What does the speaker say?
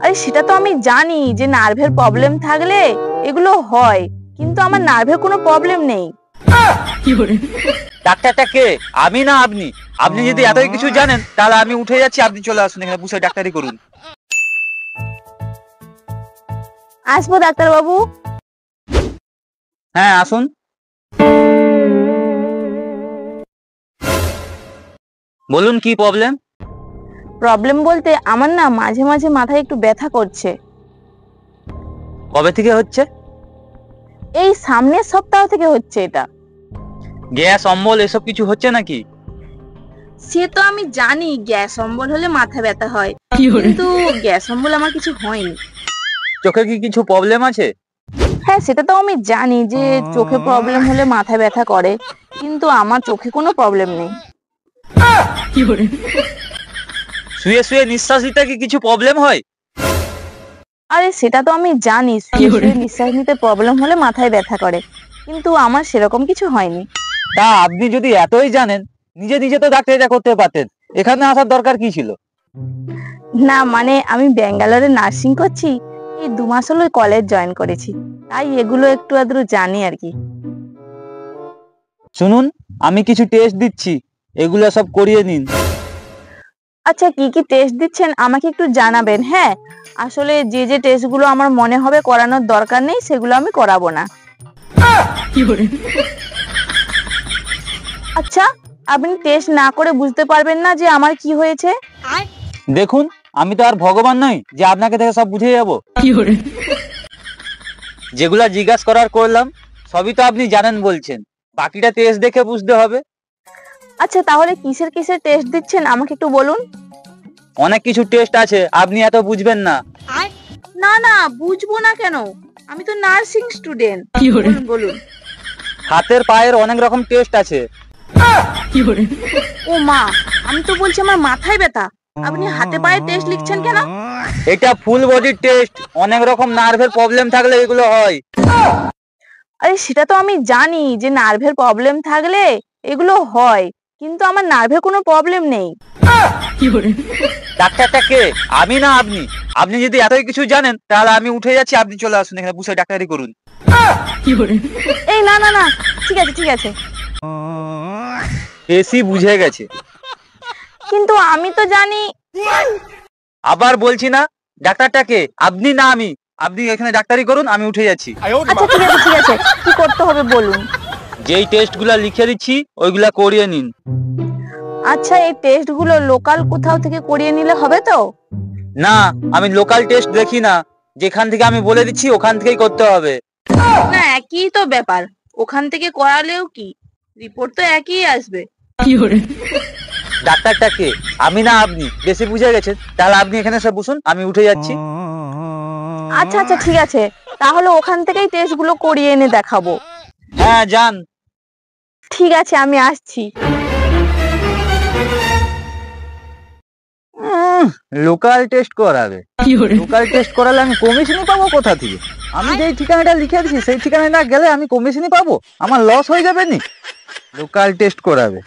আরে সেটা তো আমি জানি যে নার্ভের প্রবলেম থাকলে এগুলো হয়, কিন্তু আমার নার্ভের কোনো প্রবলেম নেই। ডাক্তারটা কে, আমি না আপনি? আপনি যদি এতই কিছু জানেন তাহলে আমি উঠে যাচ্ছি, আপনি চলে আসুন এখানে বসে ডাক্তারি করুন। আসবো ডাক্তার বাবু? হ্যাঁ আসুন। বলুন কি প্রবলেম? প্রবলেম বলতে আমার না মাঝে মাঝে মাথায় একটু ব্যথা করছে। কবে থেকে হচ্ছে? এই সামনের সপ্তাহ থেকে হচ্ছে এটা। গ্যাস অম্বল এসব কিছু হচ্ছে নাকি? সে তো আমি জানি গ্যাস অম্বল হলে মাথা ব্যথা হয়, কিন্তু গ্যাস অম্বল আমার কিছু হয়নি। চোখে কি কিছু প্রবলেম আছে? হ্যাঁ সেটা তো আমি জানি যে চোখে প্রবলেম হলে মাথা ব্যথা করে, কিন্তু আমার চোখে কোনো প্রবলেম নেই। শুয়ে শুয়ে নিঃশ্বাস নিতে কি কিছু প্রবলেম হয়? আরে সেটা তো আমি জানি শুয়ে শুয়ে নিঃশ্বাস নিতে প্রবলেম হলে মাথায় ব্যথা করে, কিন্তু আমার সেরকম কিছু হয়নি। তা আপনি যদি এতই জানেন নিজে নিজে তো ডাক্তারিটা করতে পারতেন, এখানে আসার দরকার কি ছিল? না মানে আমি ব্যাঙ্গালোরে নার্সিং করছি, এই 2 মাস হলো কলেজ জয়েন করেছি, তাই এগুলো একটু আধটু জানি আর কি। শুনুন, আমি কিছু টেস্ট দিচ্ছি, এগুলো সব করিয়ে নিন। আচ্ছা কি কি টেস্ট দিচ্ছেন আমাকে একটু জানাবেন। হ্যাঁ আসলে যে যে টেস্টগুলো আমার মনে হবে করানোর দরকার নেই সেগুলো আমি করাবো না। আচ্ছা আপনি টেস্ট না করে বুঝতে পারবেন না যে আমার কি হয়েছে? দেখুন, আমি তো আর ভগবান নই যে আপনাকে দেখে সব বুঝে যাবো। যেগুলা জিজ্ঞাসা করার করলাম সবই তো আপনি জানেন বলছেন, বাকিটা টেস্ট দেখে বুঝতে হবে। আচ্ছা তাহলে কিসের কিসের টেস্ট দিচ্ছেন আমাকে একটু বলুন। অনেক কিছু টেস্ট আছে, আপনি এত বুঝবেন না। না না বুঝবো না কেন, আমি তো নার্সিং স্টুডেন্ট। বলুন বলুন। হাতের পায়ের অনেক রকম টেস্ট আছে। ও মা, আমি তো বলছি আমার মাথায় ব্যথা, আপনি হাতে পায়ে টেস্ট লিখছেন কেন? এটা ফুল বডি টেস্ট, অনেক রকম নার্ভের প্রবলেম থাকলে এগুলো হয়। আরে সেটা তো আমি জানি যে নার্ভের প্রবলেম থাকলে এগুলো হয়, কিন্তু আমার নার্ভের কোনো প্রবলেম নেই। ডাক্তারটা কে, আমি না আপনি? আপনি যদি এতই কিছু জানেন তাহলে আমি উঠে যাচ্ছি, আপনি চলে আসুন এখানে বসে ডাক্তারি করুন। এই না না না, ঠিক আছে ঠিক আছে। এসি বুঝে গেছে। কিন্তু আমি তো জানি। আবার বলছি না, ডাক্তারটা কে, আপনি না আমি? আপনি এখানে ডাক্তারি করুন, আমি উঠে যাচ্ছি। আচ্ছা ঠিক আছে ঠিক আছে, কি করতে হবে বলুন। যেই টেস্টগুলা লিখে দিচ্ছি ওইগুলা করিয়ে নিন। আচ্ছা এই টেস্টগুলো লোকাল কোথাও থেকে করিয়ে নিলে হবে তো? না, আমি লোকাল টেস্ট দেখি না, যেখান থেকে আমি বলে দিচ্ছি ওখান থেকেই করতে হবে। না একই তো ব্যাপার, ওখান থেকে করালেও কি রিপোর্ট তো একই আসবে। ডাক্তারটা কে, আমি না আপনি? বেশি বুঝে গেছেন, তাহলে আপনি এখানে সব বসুন, আমি উঠে যাচ্ছি। আচ্ছা আচ্ছা ঠিক আছে, তাহলে ওখান থেকেই টেস্টগুলো করিয়ে এনে দেখাবো। হ্যাঁ যান। ঠিক আছে আমি আসছি। লোকাল টেস্ট করাবে? লোকাল টেস্ট করালে আমি কমিশনই পাবো কোথা থেকে? আমি যেই ঠিকানাটা লিখে দিচ্ছি সেই ঠিকানায় না গেলে আমি কমিশনই পাবো? আমার লস হয়ে যাবে নি। লোকাল টেস্ট করাবে?